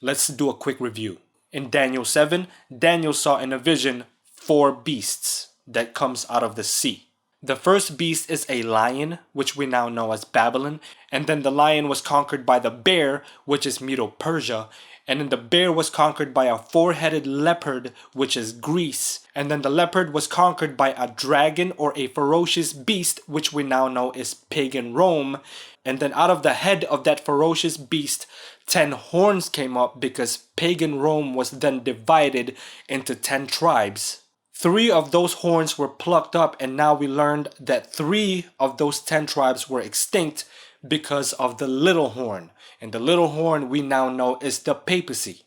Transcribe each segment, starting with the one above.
Let's do a quick review. In Daniel 7, Daniel saw in a vision 4 beasts that comes out of the sea. The first beast is a lion, which we now know as Babylon, and then the lion was conquered by the bear, which is Medo-Persia, and then the bear was conquered by a 4-headed leopard, which is Greece, and then the leopard was conquered by a dragon or a ferocious beast, which we now know is pagan Rome, and then out of the head of that ferocious beast 10 horns came up because pagan Rome was then divided into 10 tribes. 3 of those horns were plucked up, and now we learned that 3 of those 10 tribes were extinct because of the little horn. And the little horn we now know is the papacy.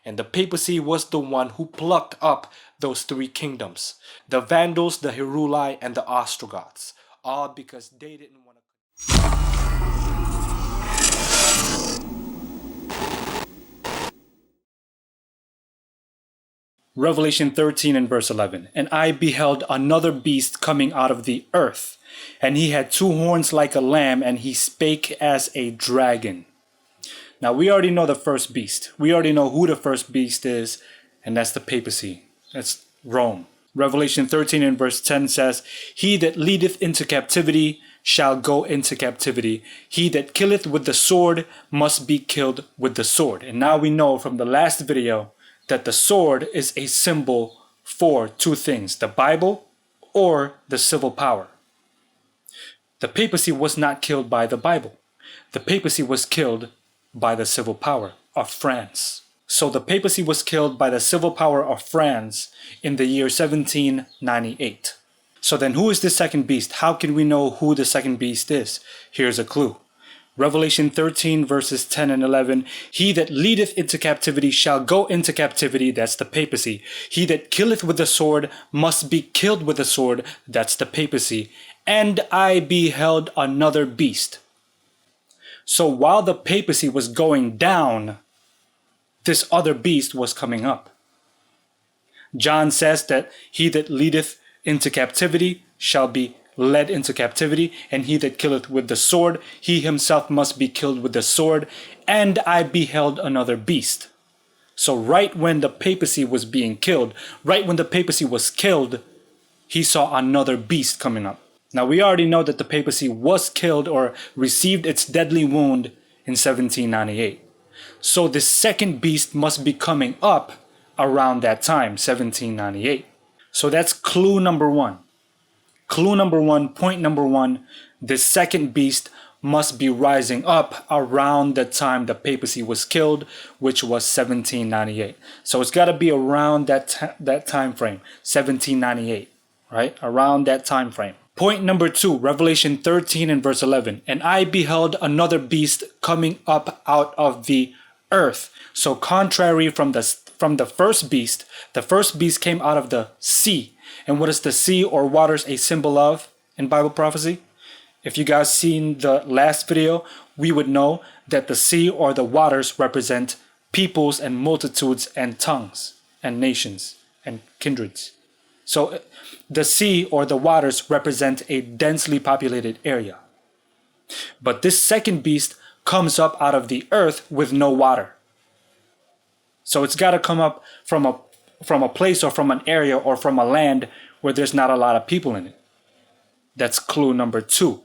And the papacy was the one who plucked up those 3 kingdoms. The Vandals, the Heruli, and the Ostrogoths. All because they didn't want to... Revelation 13 and verse 11. And I beheld another beast coming out of the earth, and he had 2 horns like a lamb, and he spake as a dragon. Now we already know the first beast. We already know who the first beast is, and that's the papacy. That's Rome. Revelation 13 and verse 10 says, He that leadeth into captivity shall go into captivity. He that killeth with the sword must be killed with the sword. And now we know from the last video that the sword is a symbol for 2 things, the Bible or the civil power. The papacy was not killed by the Bible. The papacy was killed by the civil power of France. So the papacy was killed by the civil power of France in the year 1798. So then who is the second beast? How can we know who the second beast is? Here's a clue. Revelation 13 verses 10 and 11. He that leadeth into captivity shall go into captivity. That's the papacy. He that killeth with the sword must be killed with the sword. That's the papacy. And I beheld another beast. So while the papacy was going down, this other beast was coming up. John says that he that leadeth into captivity shall be led into captivity, and he that killeth with the sword, he himself must be killed with the sword. And I beheld another beast. So right when the papacy was being killed, right when the papacy was killed, he saw another beast coming up. Now we already know that the papacy was killed or received its deadly wound in 1798. So the second beast must be coming up around that time, 1798. So that's clue number 1. Clue number 1, point number 1, the second beast must be rising up around the time the papacy was killed, which was 1798. So it's got to be around that time frame, 1798, right? Around that time frame. Point number 2, Revelation 13 and verse 11. And I beheld another beast coming up out of the earth. So contrary from the first beast came out of the sea. And what is the sea or waters a symbol of in Bible prophecy? If you guys seen the last video, we would know that the sea or the waters represent peoples and multitudes and tongues and nations and kindreds. So the sea or the waters represent a densely populated area. But this second beast comes up out of the earth with no water. So it's got to come up from a place or from an area or from a land where there's not a lot of people in it. That's clue number 2.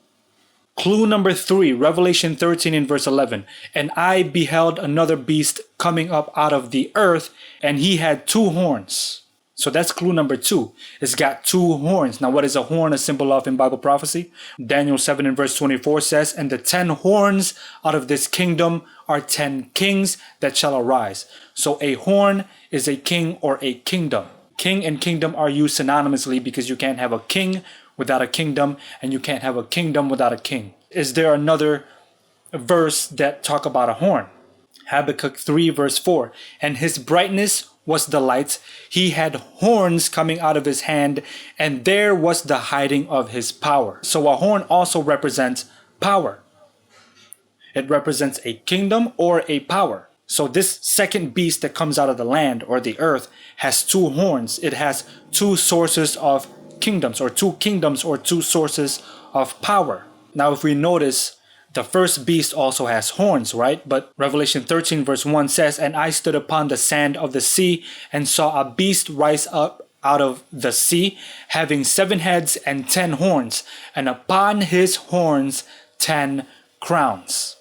Clue number 3, Revelation 13 and verse 11. And I beheld another beast coming up out of the earth, and he had 2 horns. So that's clue number 2. It's got 2 horns. Now what is a horn a symbol of in Bible prophecy? Daniel 7 and verse 24 says, And the 10 horns out of this kingdom are 10 kings that shall arise. So a horn is a king or a kingdom. King and kingdom are used synonymously because you can't have a king without a kingdom, and you can't have a kingdom without a king. Is there another verse that talk about a horn? Habakkuk 3 verse 4. And his brightness was the light. He had horns coming out of his hand, and there was the hiding of his power. So a horn also represents power. It represents a kingdom or a power. So this second beast that comes out of the land or the earth has 2 horns. It has 2 sources of kingdoms or 2 sources of power. Now if we notice The first beast also has horns, right? But Revelation 13 verse 1 says, "And I stood upon the sand of the sea and saw a beast rise up out of the sea, having 7 heads and 10 horns, and upon his horns 10 crowns."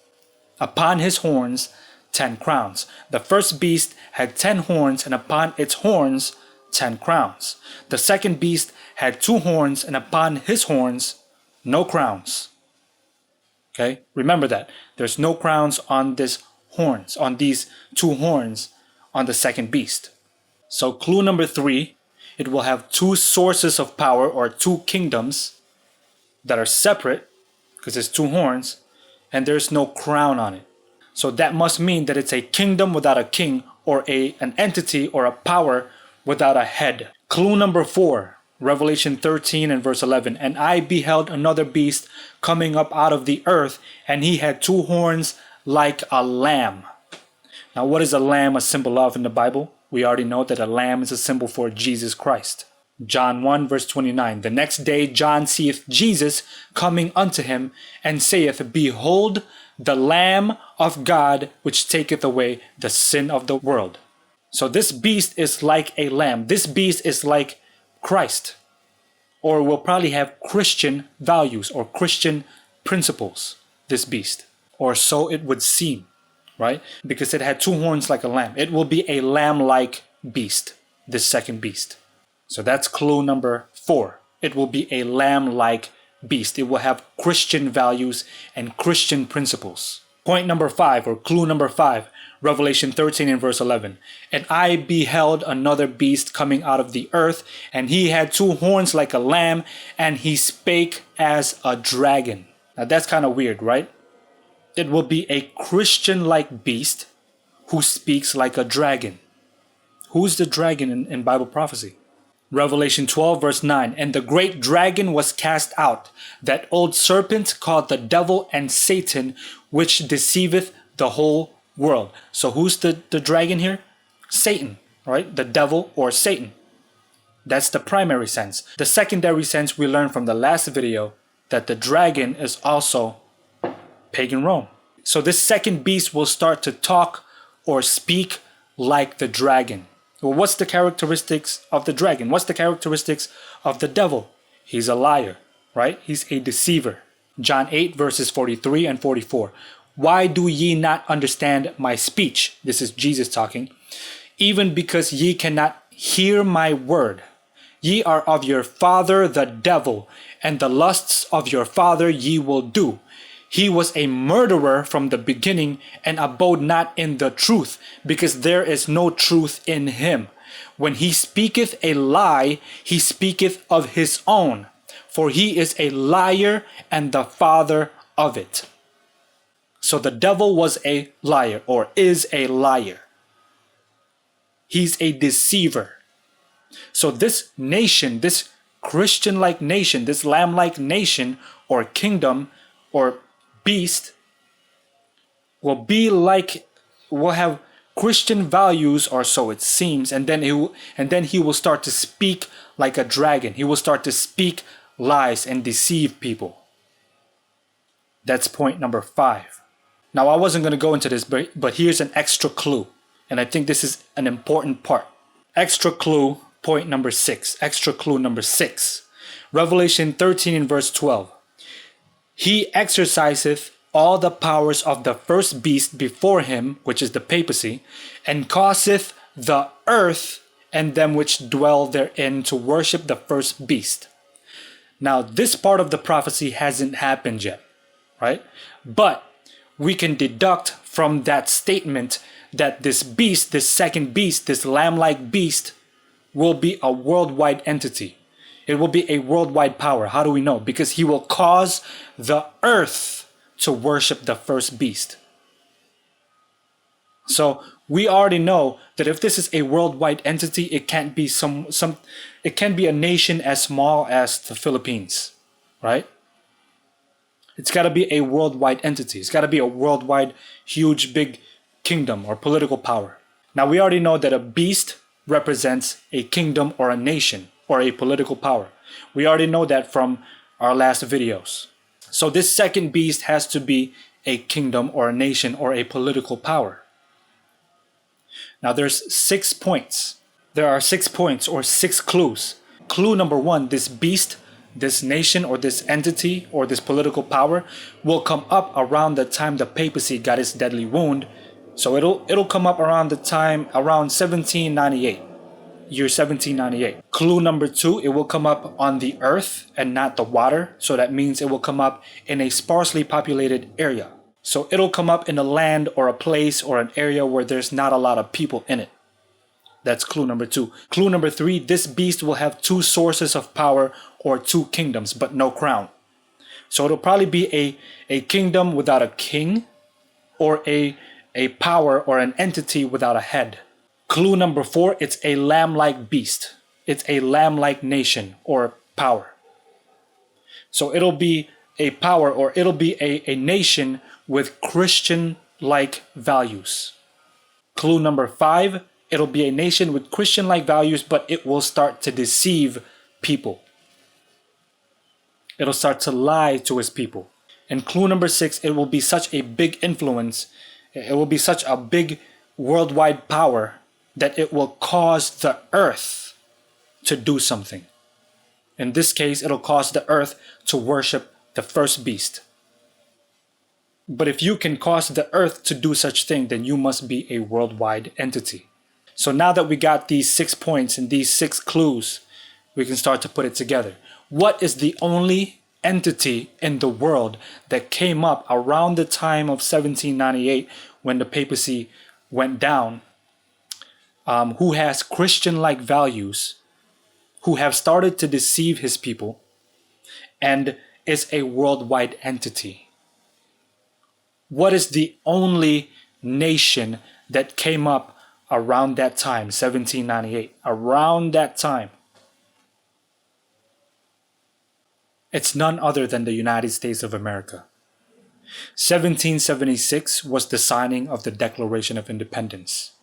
Upon his horns 10 crowns. The first beast had 10 horns, and upon its horns 10 crowns. The second beast had 2 horns, and upon his horns no crowns. Okay, remember that. There's no crowns on these 2 horns on the second beast. So clue number 3, it will have 2 sources of power, or 2 kingdoms that are separate because it's 2 horns, and there's no crown on it. So that must mean that it's a kingdom without a king, or an entity or a power without a head. Clue number 4, Revelation 13 and verse 11. "And I beheld another beast coming up out of the earth, and he had 2 horns like a lamb." Now, what is a lamb a symbol of in the Bible? We already know that a lamb is a symbol for Jesus Christ. John 1 verse 29. "The next day John seeth Jesus coming unto him, and saith, Behold the Lamb of God, which taketh away the sin of the world." So this beast is like a lamb. This beast is like Christ, or will probably have Christian values or Christian principles, this beast, or so it would seem, right? Because it had 2 horns like a lamb. It will be a lamb-like beast, this second beast. So that's clue number 4. It will be a lamb-like beast. It will have Christian values and Christian principles. Point number 5, or clue number 5, Revelation 13 and verse 11. "And I beheld another beast coming out of the earth, and he had 2 horns like a lamb, and he spake as a dragon." Now that's kind of weird, right? It will be a Christian-like beast who speaks like a dragon. Who's the dragon in Bible prophecy? Revelation 12 verse 9. "And the great dragon was cast out, that old serpent called the devil and Satan, which deceiveth the whole world." So who's the dragon here? Satan, right? The devil or Satan. That's the primary sense. The secondary sense we learned from the last video, that the dragon is also pagan Rome. So this second beast will start to talk or speak like the dragon. Well, what's the characteristics of the dragon? What's the characteristics of the devil? He's a liar, right? He's a deceiver. John 8 verses 43 and 44. "Why do ye not understand my speech?" This is Jesus talking. "Even because ye cannot hear my word. Ye are of your father the devil, and the lusts of your father ye will do. He was a murderer from the beginning, and abode not in the truth, because there is no truth in him. When he speaketh a lie, he speaketh of his own, for he is a liar and the father of it." So the devil was a liar, or is a liar. He's a deceiver. So this nation, this Christian-like nation, this lamb-like nation or kingdom or beast will have Christian values, or so it seems, and then he will start to speak like a dragon. He will start to speak lies and deceive people. That's point number 5. Now, I wasn't going to go into this, but here's an extra clue, and I think this is an important part. Extra clue, point number 6. Extra clue number 6. Revelation 13 and verse 12. "He exerciseth all the powers of the first beast before him," which is the papacy, "and causeth the earth and them which dwell therein to worship the first beast." Now, this part of the prophecy hasn't happened yet, right? But we can deduct from that statement that this beast, this second beast, this lamb-like beast, will be a worldwide entity. It will be a worldwide power. How do we know? Because he will cause the earth to worship the first beast. So we already know that if this is a worldwide entity, it can't be it can be a nation as small as the Philippines, right? It's got to be a worldwide entity. It's got to be a worldwide, huge, big kingdom or political power. Now, we already know that a beast represents a kingdom or a nation or a political power. We already know that from our last videos. So this second beast has to be a kingdom or a nation or a political power. Now there's 6 points. There are 6 points or 6 clues. Clue number 1, this beast, this nation or this entity or this political power will come up around the time the papacy got its deadly wound. So it'll come up around the time around 1798. Year 1798. Clue number 2, it will come up on the earth and not the water. So that means it will come up in a sparsely populated area. So it'll come up in a land or a place or an area where there's not a lot of people in it. That's clue number 2. Clue number 3, this beast will have 2 sources of power or 2 kingdoms, but no crown. So it'll probably be a kingdom without a king or a power or an entity without a head. Clue number 4, it's a lamb-like beast. It's a lamb-like nation or power. So it'll be a power or it'll be a nation with Christian-like values. Clue number 5, it'll be a nation with Christian-like values, but it will start to deceive people. It'll start to lie to its people. And clue number 6, it will be such a big influence, it will be such a big worldwide power that it will cause the earth to do something. In this case, it'll cause the earth to worship the first beast. But if you can cause the earth to do such thing, then you must be a worldwide entity. So now that we got these 6 points and these 6 clues, we can start to put it together. What is the only entity in the world that came up around the time of 1798 when the papacy went down, who has Christian-like values, who have started to deceive his people, and is a worldwide entity? What is the only nation that came up around that time, 1798, around that time? It's none other than the United States of America. 1776 was the signing of the Declaration of Independence.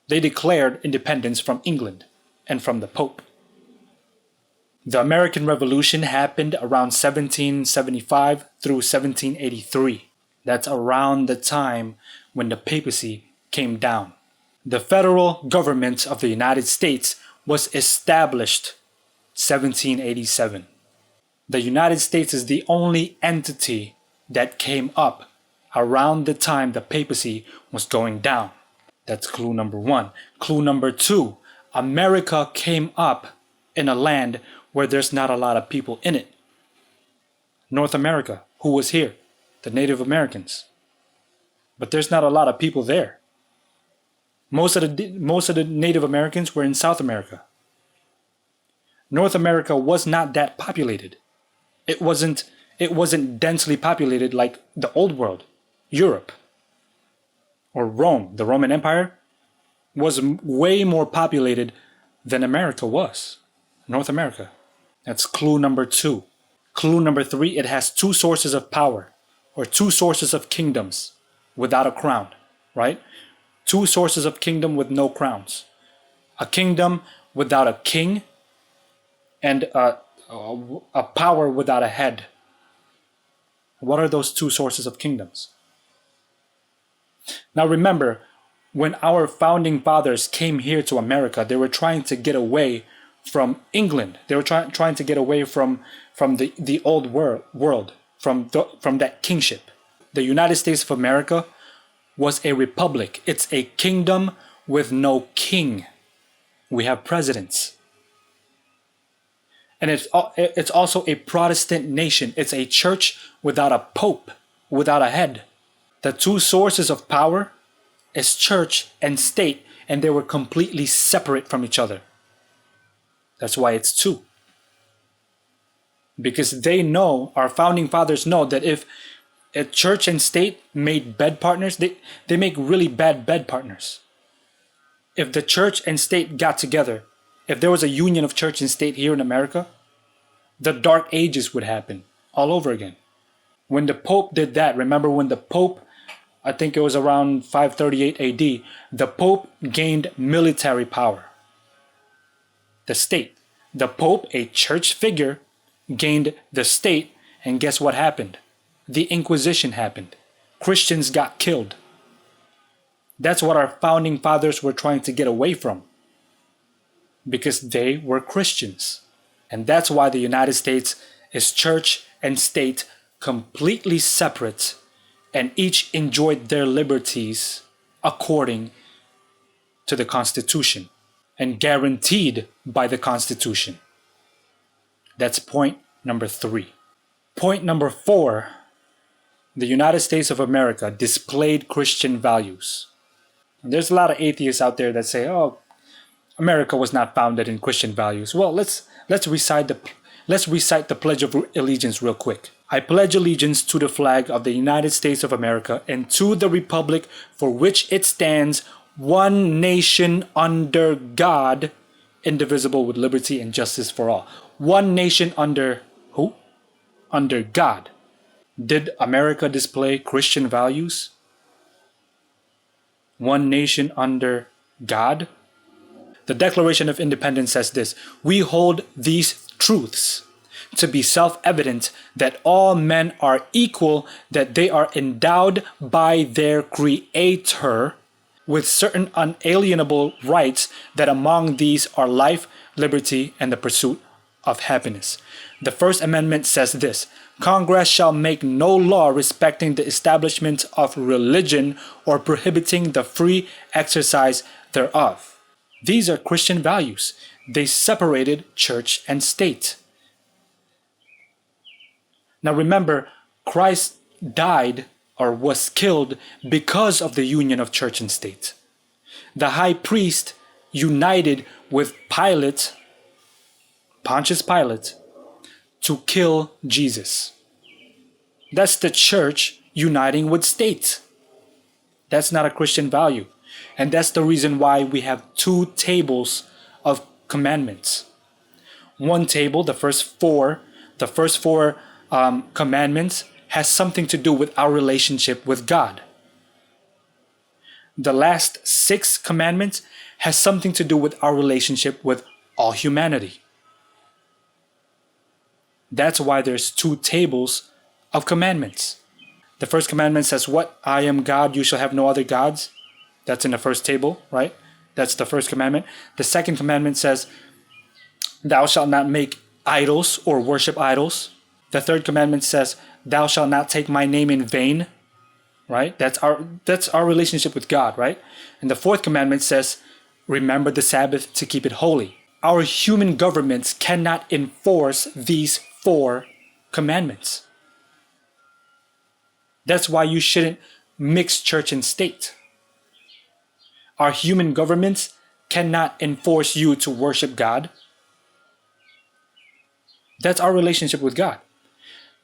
They declared independence from England and from the Pope. The American Revolution happened around 1775 through 1783. That's around the time when the papacy came down. The federal government of the United States was established 1787. The United States is the only entity that came up around the time the papacy was going down. That's clue number 1. Clue number 2, America came up in a land where there's not a lot of people in it. North America, who was here? The Native Americans. But there's not a lot of people there. Most of the Native Americans were in South America. North America was not that populated. It wasn't densely populated like the old world. Europe or Rome, the Roman Empire, was way more populated than America was. North America. That's clue number 2. Clue number 3, it has 2 sources of power or 2 sources of kingdoms without a crown, right? 2 sources of kingdom with no crowns. A kingdom without a king and a power without a head. What are those 2 sources of kingdoms? Now remember, when our founding fathers came here to America, they were trying to get away from England. They were trying to get away from the old world, from that kingship. The United States of America was a republic. It's a kingdom with no king. We have presidents. And it's also a Protestant nation. It's a church without a pope, without a head. The 2 sources of power is church and state, and they were completely separate from each other. That's why it's 2. Because they know, our founding fathers know, that if a church and state made bed partners, they make really bad bed partners. If the church and state got together, if there was a union of church and state here in America, the Dark Ages would happen all over again. When the Pope did that, remember when the Pope, I think it was around 538 AD, the Pope gained military power. The state. The Pope, a church figure, gained the state, and guess what happened? The Inquisition happened. Christians got killed. That's what our founding fathers were trying to get away from, because they were Christians. And that's why the United States is church and state completely separate, and each enjoyed their liberties according to the Constitution and guaranteed by the Constitution. That's point number 3. Point number 4, the United States of America displayed Christian values. And there's a lot of atheists out there that say, oh, America was not founded in Christian values. Well, let's recite the Pledge of Allegiance real quick. I pledge allegiance to the flag of the United States of America and to the republic for which it stands, one nation under God, indivisible with liberty and justice for all. One nation under who? Under God. Did America display Christian values? One nation under God? The Declaration of Independence says this: we hold these truths to be self-evident, that all men are equal, that they are endowed by their Creator with certain unalienable rights, that among these are life, liberty, and the pursuit of happiness. The First Amendment says this: Congress shall make no law respecting the establishment of religion or prohibiting the free exercise thereof. These are Christian values. They separated church and state. Now remember, Christ died or was killed because of the union of church and state. The high priest united with Pontius Pilate, to kill Jesus. That's the church uniting with state. That's not a Christian value. And that's the reason why we have 2 tables of commandments. One table, the first four commandments, has something to do with our relationship with God. The last 6 commandments has something to do with our relationship with all humanity. That's why there's 2 tables of commandments. The first commandment says, what? I am God, you shall have no other gods. That's in the first table, right? That's the first commandment. The second commandment says, thou shalt not make idols or worship idols. The third commandment says, thou shalt not take my name in vain, right? That's our relationship with God, right? And the fourth commandment says, remember the Sabbath to keep it holy. Our human governments cannot enforce these 4 commandments. That's why you shouldn't mix church and state. Our human governments cannot enforce you to worship God. That's our relationship with God.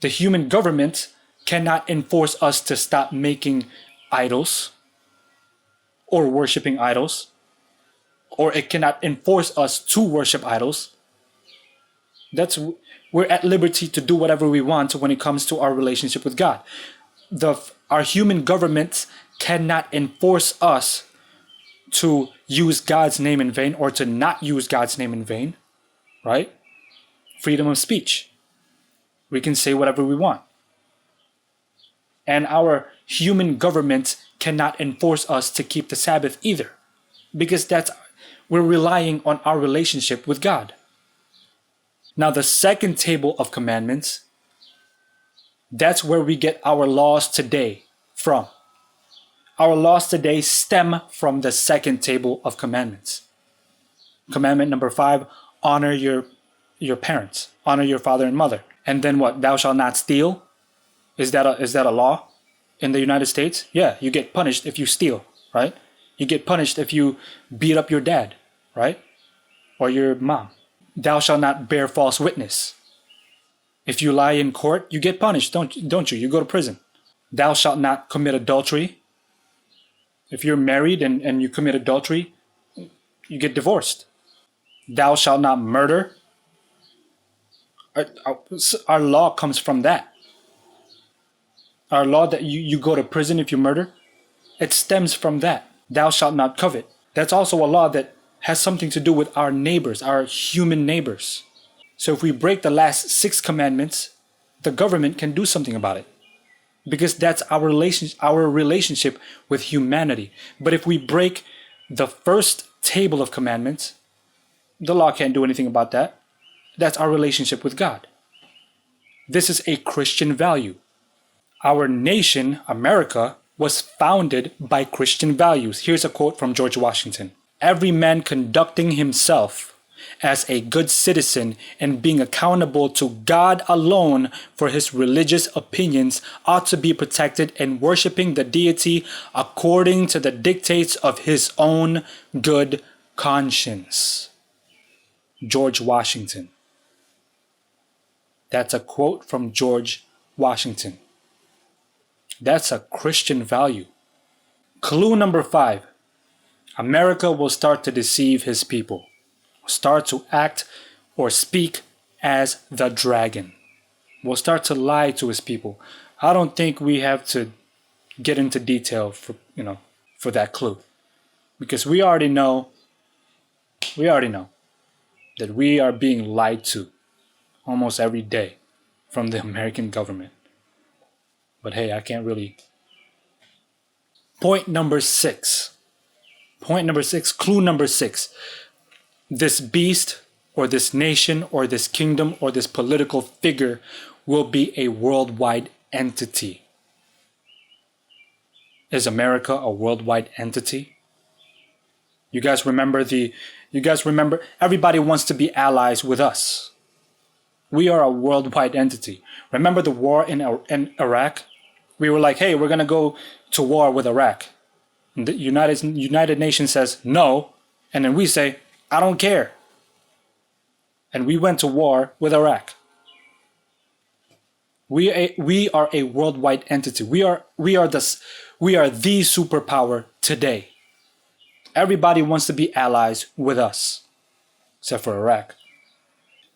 The human government cannot enforce us to stop making idols or worshiping idols, or it cannot enforce us to worship idols. We're at liberty to do whatever we want when it comes to our relationship with God. Our human governments cannot enforce us to use God's name in vain or to not use God's name in vain, right? Freedom of speech. We can say whatever we want. And our human governments cannot enforce us to keep the Sabbath either, because we're relying on our relationship with God. Now, the second table of commandments, that's where we get our laws today from. Our laws today stem from the second table of commandments. Commandment number 5, honor your parents, honor your father and mother. And then what? Thou shalt not steal. Is that a law in the United States? Yeah, you get punished if you steal, right? You get punished if you beat up your dad, right? Or your mom. Thou shalt not bear false witness. If you lie in court, you get punished, don't you? You go to prison. Thou shalt not commit adultery. If you're married and you commit adultery, you get divorced. Thou shalt not murder. Our law comes from that. Our law that you go to prison if you murder, it stems from that. Thou shalt not covet. That's also a law that has something to do with our neighbors, our human neighbors. So if we break the last 6 commandments, the government can do something about it. because that's our relationship with humanity. But if we break the first table of commandments, the law can't do anything about that. That's our relationship with God. This is a Christian value. Our nation, America, was founded by Christian values. Here's a quote from George Washington. Every man conducting himself as a good citizen and being accountable to God alone for his religious opinions ought to be protected and worshiping the deity according to the dictates of his own good conscience. George Washington. That's a quote from George Washington. That's a Christian value. Clue number 5. America will start to deceive his people. Start to act or speak as the dragon. Will start to lie to his people. I don't think we have to get into detail for that clue. Because we already know that we are being lied to almost every day from the American government. But hey, I can't really. Point number 6. Clue number 6. This beast or this nation or this kingdom or this political figure will be a worldwide entity. Is America a worldwide entity? You guys remember everybody wants to be allies with us. We are a worldwide entity. Remember the war in Iraq? We were like, hey, we're going to go to war with Iraq. And the United Nations says no. And then we say, I don't care. And we went to war with Iraq. We are a worldwide entity. We are the superpower today. Everybody wants to be allies with us, except for Iraq.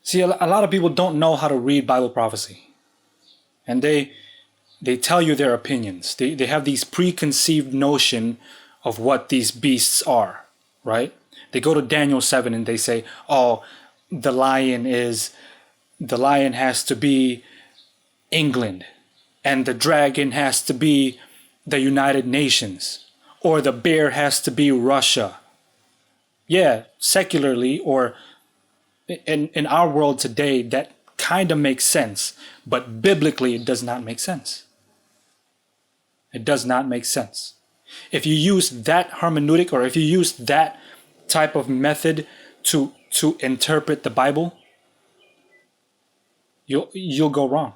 See, a lot of people don't know how to read Bible prophecy. And they tell you their opinions. They have these preconceived notion of what these beasts are, right? They go to Daniel 7 and they say, oh, the lion has to be England, and the dragon has to be the United Nations, or the bear has to be Russia. Yeah, secularly or in our world today, that kind of makes sense, but biblically it does not make sense. It does not make sense. If you use that hermeneutic, or if you use that type of method to interpret the Bible, you'll go wrong.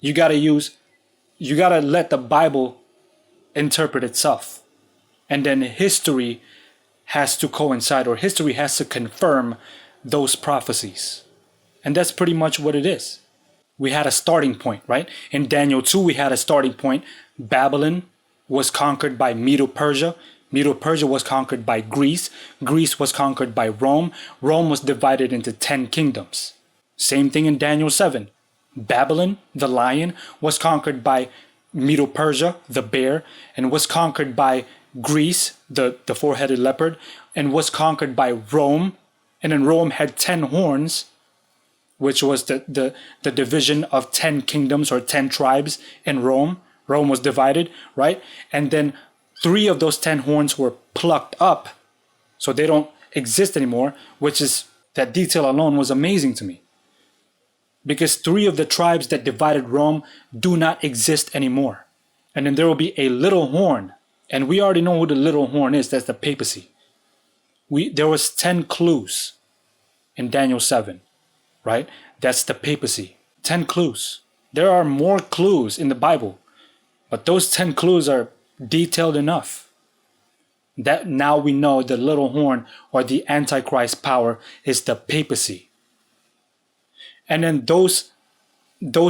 You gotta let the Bible interpret itself. And then history has to coincide, or history has to confirm those prophecies. And that's pretty much what it is. We had a starting point, right? In Daniel 2, we had a starting point. Babylon was conquered by Medo-Persia. Medo-Persia was conquered by Greece. Greece was conquered by Rome. Rome was divided into 10 kingdoms. Same thing in Daniel 7. Babylon, the lion, was conquered by Medo-Persia, the bear, and was conquered by Greece, the four-headed leopard, and was conquered by Rome. And then Rome had 10 horns, which was the division of 10 kingdoms or 10 tribes in Rome. Rome was divided, right? And then 3 of those 10 horns were plucked up, so they don't exist anymore, which is, that detail alone was amazing to me. Because 3 of the tribes that divided Rome do not exist anymore. And then there will be a little horn, and we already know who the little horn is. That's the papacy. There was 10 clues in Daniel 7, right? That's the papacy. 10 clues. There are more clues in the Bible, but those 10 clues are detailed enough that now we know the little horn, or the Antichrist power, is the papacy. And then those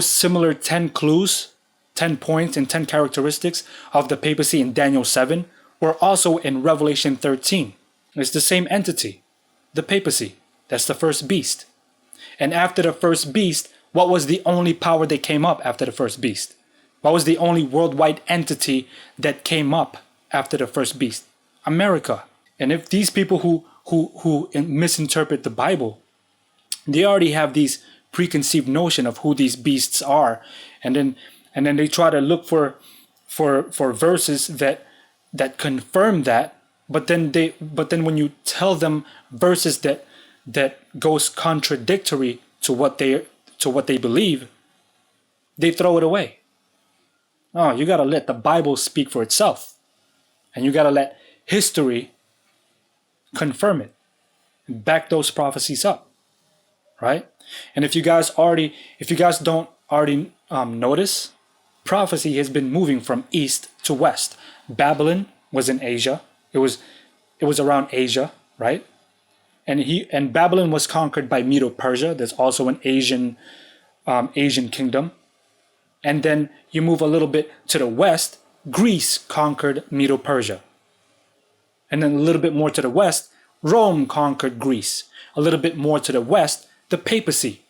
similar 10 clues, 10 points and 10 characteristics of the papacy in Daniel 7 were also in Revelation 13. It's the same entity, the papacy. That's the first beast. And after the first beast, what was the only power that came up after the first beast? What was the only worldwide entity that came up after the first beast? America. And if these people who misinterpret the Bible, they already have these preconceived notion of who these beasts are, and And then they try to look for verses that confirm that, but then when you tell them verses that goes contradictory to what they believe, they throw it away. Oh, you got to let the Bible speak for itself, and you got to let history confirm it, back those prophecies up, right? And if you guys don't already notice, prophecy has been moving from east to west. Babylon was in Asia. It was around Asia, right? And Babylon was conquered by Medo-Persia. There's also an Asian kingdom. And then you move a little bit to the west, Greece conquered Medo-Persia. And then a little bit more to the west, Rome conquered Greece. A little bit more to the west, the papacy.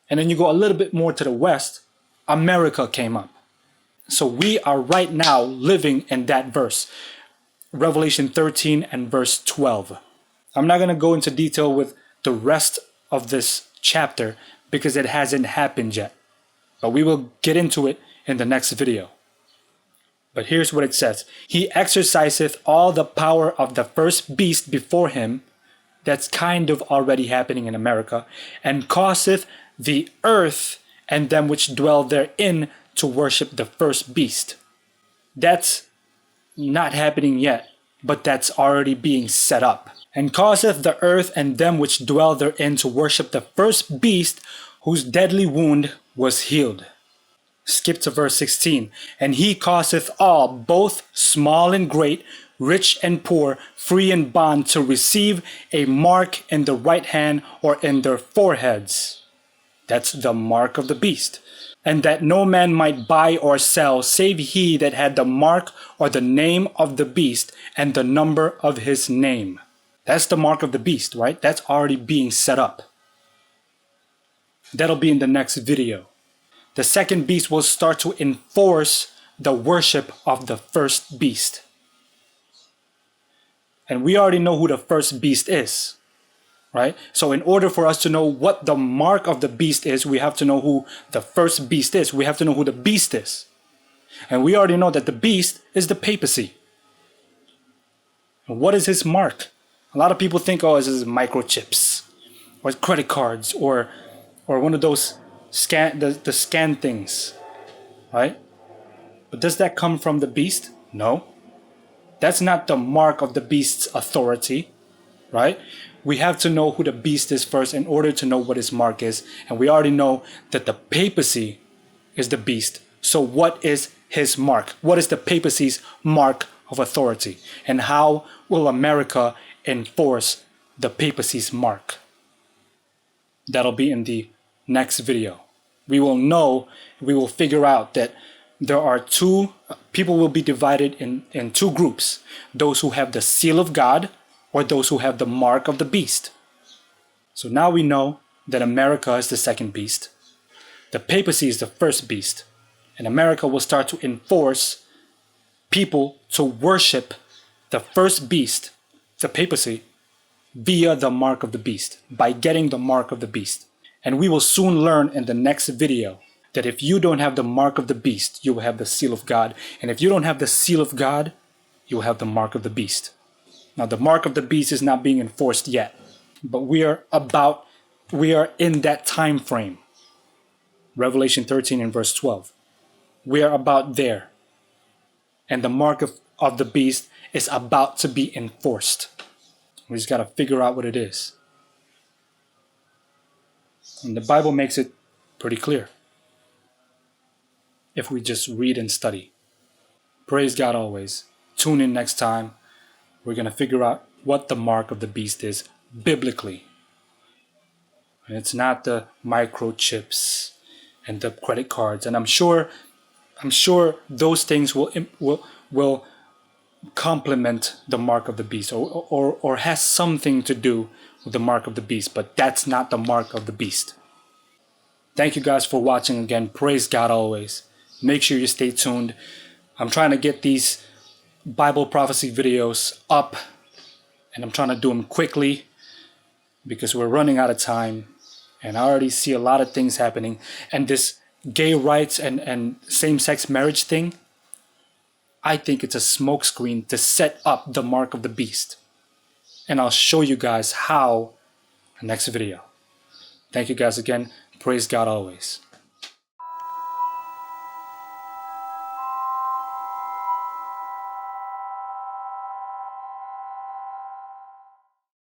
And then you go a little bit more to the west, America came up. So we are right now living in that verse, Revelation 13 and verse 12. I'm not going to go into detail with the rest of this chapter because it hasn't happened yet. But we will get into it in the next video. But here's what it says. He exerciseth all the power of the first beast before him. That's kind of already happening in America. And causeth the earth and them which dwell therein to worship the first beast. That's not happening yet, but that's already being set up. And causeth the earth and them which dwell therein to worship the first beast, whose deadly wound was healed. Skip to verse 16. And he causeth all, both small and great, rich and poor, free and bond, to receive a mark in the right hand or in their foreheads. That's the mark of the beast. And that no man might buy or sell, save he that had the mark or the name of the beast and the number of his name. That's the mark of the beast, right? That's already being set up. That'll be in the next video. The second beast will start to enforce the worship of the first beast. And we already know who the first beast is, right? So in order for us to know what the mark of the beast is, we have to know who the first beast is. We have to know who the beast is. And we already know that the beast is the papacy. And what is his mark? A lot of people think, oh, this is microchips or credit cards or one of those the scan things, right? But does that come from the beast? No. That's not the mark of the beast's authority, right? We have to know who the beast is first in order to know what his mark is. And we already know that the papacy is the beast. So what is his mark? What is the papacy's mark of authority? And how will America enforce the papacy's mark? That'll be in the next video. We will figure out that there are people will be divided in two groups. Those who have the seal of God or those who have the mark of the beast. So now we know that America is the second beast. The papacy is the first beast. And America will start to enforce people to worship the first beast, the papacy, via the mark of the beast, by getting the mark of the beast. And we will soon learn in the next video that if you don't have the mark of the beast, you will have the seal of God. And if you don't have the seal of God, you will have the mark of the beast. Now, the mark of the beast is not being enforced yet, but we are in that time frame. Revelation 13 and verse 12. We are about there. And the mark of the beast is about to be enforced. We just got to figure out what it is. And the Bible makes it pretty clear if we just read and study. Praise God always. Tune in next time. We're going to figure out what the mark of the beast is biblically. And it's not the microchips and the credit cards. And I'm sure those things will complement the mark of the beast or has something to do with the mark of the beast, but that's not the mark of the beast. Thank you guys for watching again. Praise God always. Make sure you stay tuned. I'm trying to get these Bible prophecy videos up, and I'm trying to do them quickly because we're running out of time, and I already see a lot of things happening, and this gay rights and same-sex marriage thing, I think it's a smokescreen to set up the mark of the beast. And I'll show you guys how in the next video. Thank you guys again. Praise God always.